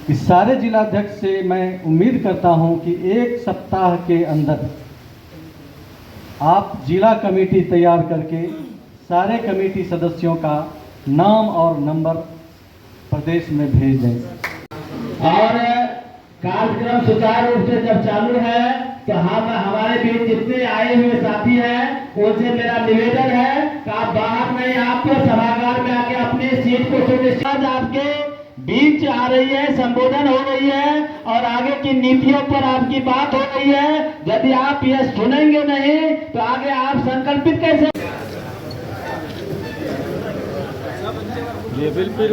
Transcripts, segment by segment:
कि सारे जिलाध्यक्ष से मैं उम्मीद करता हूं कि एक सप्ताह के अंदर आप जिला कमेटी तैयार करके सारे कमेटी सदस्यों का नाम और नंबर प्रदेश में भेज दें। और कार्यक्रम सुचारू रूप से जब चालू है तो हम हमारे बीच जितने आए हुए साथी हैं उनसे मेरा निवेदन है कि आप बाहर नहीं, आप सभागार में आके अपनी सीट को सुनिश्चित। आपके बीच आ रही है, संबोधन हो रही है और आगे की नीतियों पर आपकी बात हो रही है। यदि आप यह सुनेंगे नहीं तो आगे आप संकल्पित कैसे? ये बिल्कुल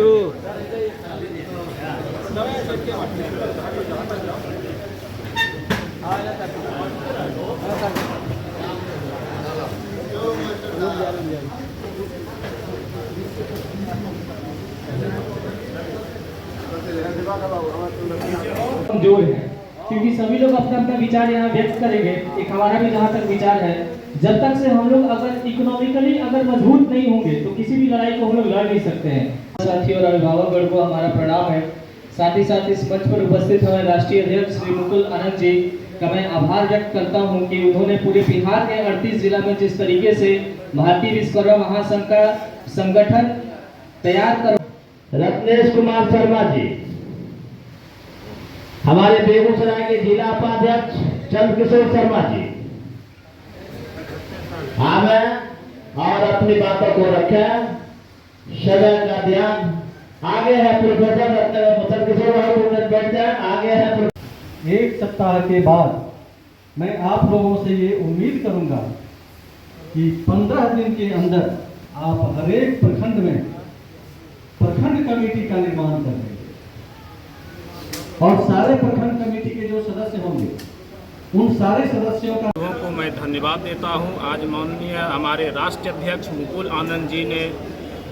कमजोर है, क्योंकि सभी लोग अपना अपना विचार यहाँ व्यक्त करेंगे। एक हमारा भी जहाँ तक विचार है, जब तक से हम लोग अगर इकोनॉमिकली अगर मजबूत नहीं होंगे तो किसी भी लड़ाई को हम लोग लड़ नहीं सकते हैं। साथियों और अभिभावकगण को हमारा प्रणाम है। साथ ही साथ इस मंच पर उपस्थित हमारे राष्ट्रीय अध्यक्ष श्री मुकुल आनंद जी का मैं आभार व्यक्त करता हूं कि उन्होंने पूरे बिहार के 38 जिला में जिस तरीके से भारतीय विश्वकर्मा महासंघ का संगठन तैयार कर। रत्नेश कुमार शर्मा जी, हमारे बेगूसराय के जिला उपाध्यक्ष चंद्रकिशोर शर्मा जी, आवें और अपनी बातों को रखें, सदन का ध्यान। आगे है प्रोफेसर चंद्रकिशोर, बैठ जाए। आगे है एक सप्ताह के बाद मैं आप लोगों से ये उम्मीद करूंगा कि 15 दिन के अंदर आप हर एक प्रखंड में प्रखंड कमेटी का निर्माण कर देंगे और सारे प्रखंड कमेटी के जो सदस्य होंगे उन सारे सदस्यों का को मैं धन्यवाद देता हूं। आज माननीय हमारे राष्ट्रीय अध्यक्ष मुकुल आनंद जी ने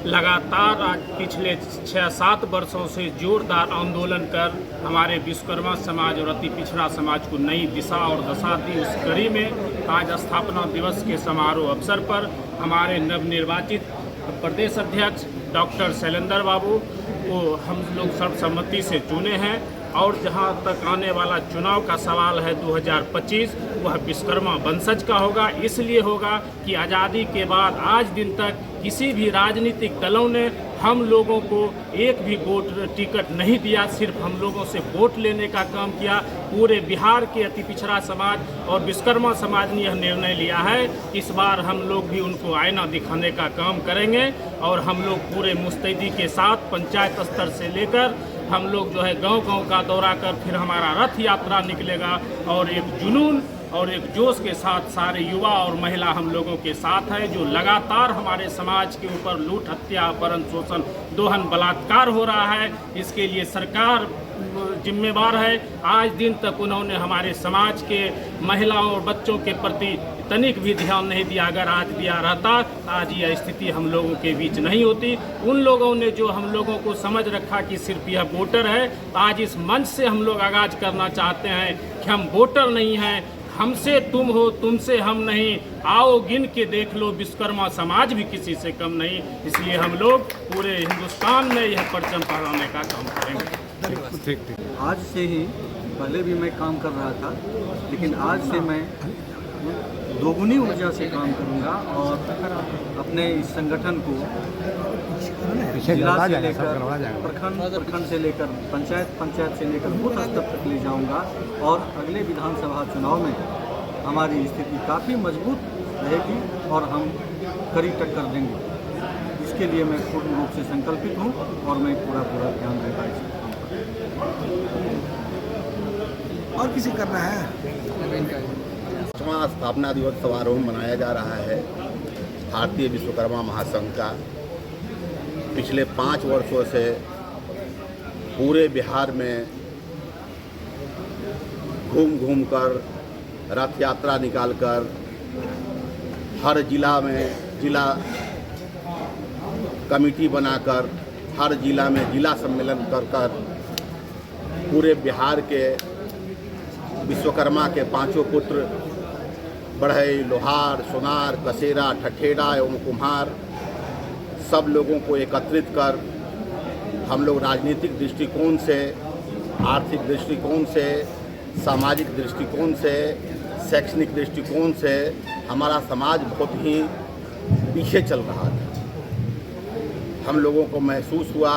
लगातार आज पिछले 6-7 वर्षों से जोरदार आंदोलन कर हमारे विश्वकर्मा समाज और अति पिछड़ा समाज को नई दिशा और दशा दी। उस कड़ी में आज स्थापना दिवस के समारोह अवसर पर हमारे नवनिर्वाचित प्रदेश अध्यक्ष डॉक्टर शैलेंद्र बाबू को हम लोग सर्वसम्मति से चुने हैं और जहां तक आने वाला चुनाव का सवाल है 2025, वह विश्वकर्मा वंशज का होगा। इसलिए होगा कि आज़ादी के बाद आज दिन तक किसी भी राजनीतिक दलों ने हम लोगों को एक भी वोट टिकट नहीं दिया, सिर्फ हम लोगों से वोट लेने का काम किया। पूरे बिहार के अति पिछड़ा समाज और विश्वकर्मा समाज ने यह निर्णय लिया है, इस बार हम लोग भी उनको आईना दिखाने का काम करेंगे और हम लोग पूरे मुस्तैदी के साथ पंचायत स्तर से लेकर हम लोग जो है गांव-गांव का दौरा कर फिर हमारा रथ यात्रा निकलेगा और एक जुनून और एक जोश के साथ सारे युवा और महिला हम लोगों के साथ है, जो लगातार हमारे समाज के ऊपर लूट, हत्या, अपहरण, शोषण, दोहन, बलात्कार हो रहा है। इसके लिए सरकार जिम्मेवार है। आज दिन तक उन्होंने हमारे समाज के महिलाओं और बच्चों के प्रति तनिक भी ध्यान नहीं दिया। अगर आज दिया रहता आज यह स्थिति हम लोगों के बीच नहीं होती। उन लोगों ने जो हम लोगों को समझ रखा कि सिर्फ यह वोटर है, आज इस मंच से हम लोग आगाज करना चाहते हैं कि हम वोटर नहीं हैं, हमसे तुम हो, तुमसे हम नहीं। आओ गिन के देख लो, विश्वकर्मा समाज भी किसी से कम नहीं। इसलिए हम लोग पूरे हिंदुस्तान में यह परचम फहराने का काम करेंगे। आज से ही, पहले भी मैं काम कर रहा था, लेकिन आज से मैं दोगुनी ऊर्जा से काम करूंगा और अपने इस संगठन को जिला से लेकर प्रखंड से लेकर पंचायत से लेकर बूथ स्तर तक ले जाऊंगा और अगले विधानसभा चुनाव में हमारी स्थिति काफ़ी मजबूत रहेगी और हम कड़ी टक्कर देंगे। इसके लिए मैं पूर्ण रूप से संकल्पित हूं और मैं पूरा ध्यान दूंगा इस काम पर। और किसी करना है। स्थापना दिवस समारोह मनाया जा रहा है भारतीय विश्वकर्मा महासंघ का। पिछले 5 वर्षों से पूरे बिहार में घूम कर रथ यात्रा निकालकर हर जिला में जिला कमेटी बनाकर हर जिला में जिला सम्मेलन कर पूरे बिहार के विश्वकर्मा के 5 पुत्र बढ़ई, लोहार, सोनार, कसेरा, ठठेड़ा एवं कुम्हार सब लोगों को एकत्रित कर हम लोग राजनीतिक दृष्टिकोण से आर्थिक दृष्टिकोण से, सामाजिक दृष्टिकोण से, शैक्षणिक दृष्टिकोण से हमारा समाज बहुत ही पीछे चल रहा था। हम लोगों को महसूस हुआ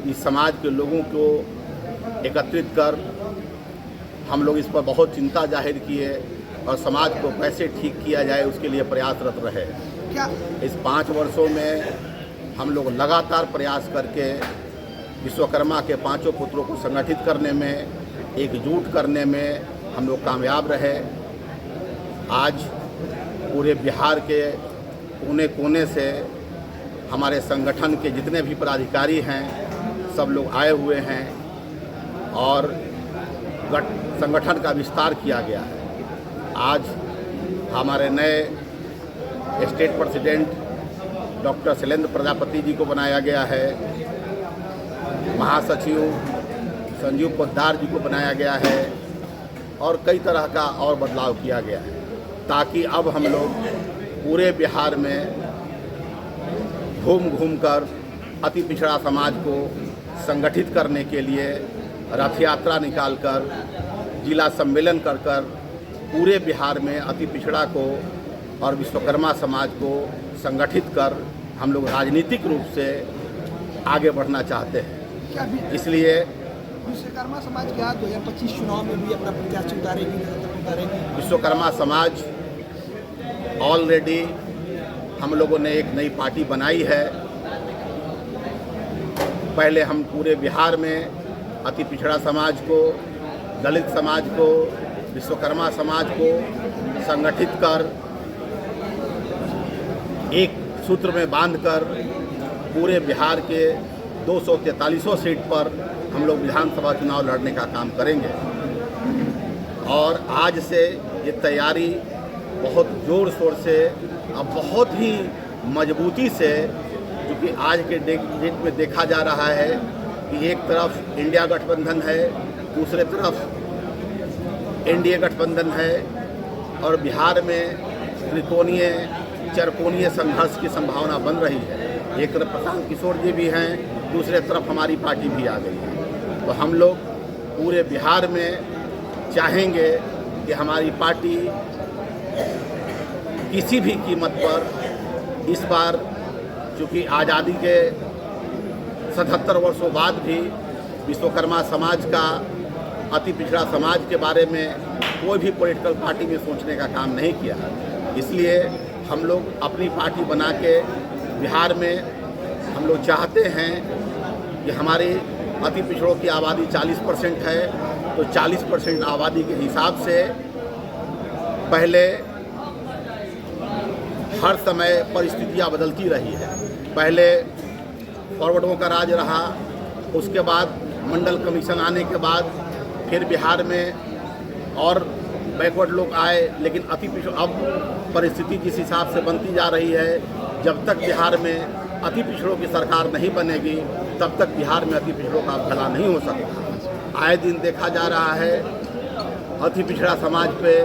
कि समाज के लोगों को एकत्रित कर हम लोग इस पर बहुत चिंता जाहिर किए और समाज को कैसे ठीक किया जाए उसके लिए प्रयासरत रहे। इस 5 वर्षों में हम लोग लगातार प्रयास करके विश्वकर्मा के 5 पुत्रों को संगठित करने में, एकजुट करने में हम लोग कामयाब रहे। आज पूरे बिहार के कोने कोने से हमारे संगठन के जितने भी पदाधिकारी हैं सब लोग आए हुए हैं और संगठन का विस्तार किया गया है। आज हमारे नए state president doctor Shailendra Prajapati ji को बनाया गया है, महासचिव संजीव पोद्दार जी को बनाया गया है और कई तरह का और बदलाव किया गया है, ताकि अब हम लोग पूरे बिहार में घूम घूम कर अति पिछड़ा समाज को संगठित करने के लिए रथ यात्रा निकालकर, जिला सम्मेलन कर पूरे बिहार में अति पिछड़ा को और विश्वकर्मा समाज को संगठित कर हम लोग राजनीतिक रूप से आगे बढ़ना चाहते हैं। इसलिए विश्वकर्मा समाज के 2025 चुनाव में भी अपना प्रत्याशी उतारेगी। विश्वकर्मा समाज ऑलरेडी हम लोगों ने एक नई पार्टी बनाई है। पहले हम पूरे बिहार में अति पिछड़ा समाज को, दलित समाज को, विश्वकर्मा समाज को संगठित कर एक सूत्र में बांधकर पूरे बिहार के 243 सीट पर हम लोग विधानसभा चुनाव लड़ने का काम करेंगे। और आज से ये तैयारी बहुत ज़ोर शोर से अब बहुत ही मजबूती से, क्योंकि आज के डेट में देखा जा रहा है कि एक तरफ इंडिया गठबंधन है, दूसरे तरफ एनडीए गठबंधन है और बिहार में त्रिकोणीय चरकोणीय संघर्ष की संभावना बन रही है। एक तरफ प्रशांत किशोर जी भी हैं, दूसरे तरफ हमारी पार्टी भी आ गई है। तो हम लोग पूरे बिहार में चाहेंगे कि हमारी पार्टी किसी भी कीमत पर इस बार, चूँकि आज़ादी के 77 वर्षों बाद भी विश्वकर्मा समाज का, अति पिछड़ा समाज के बारे में कोई भी पॉलिटिकल पार्टी में सोचने का काम नहीं किया। इसलिए हम लोग अपनी पार्टी बना के बिहार में हम लोग चाहते हैं कि हमारी अति पिछड़ों की आबादी 40% है, तो 40% आबादी के हिसाब से पहले हर समय परिस्थितियां बदलती रही है। पहले फॉरवर्डों का राज रहा, उसके बाद मंडल कमीशन आने के बाद फिर बिहार में और बैकवर्ड लोग आए, लेकिन अति पिछड़ अब परिस्थिति जिस हिसाब से बनती जा रही है, जब तक बिहार में अति पिछड़ों की सरकार नहीं बनेगी तब तक बिहार में अति पिछड़ों का भला नहीं हो सकता। आए दिन देखा जा रहा है अति पिछड़ा समाज पे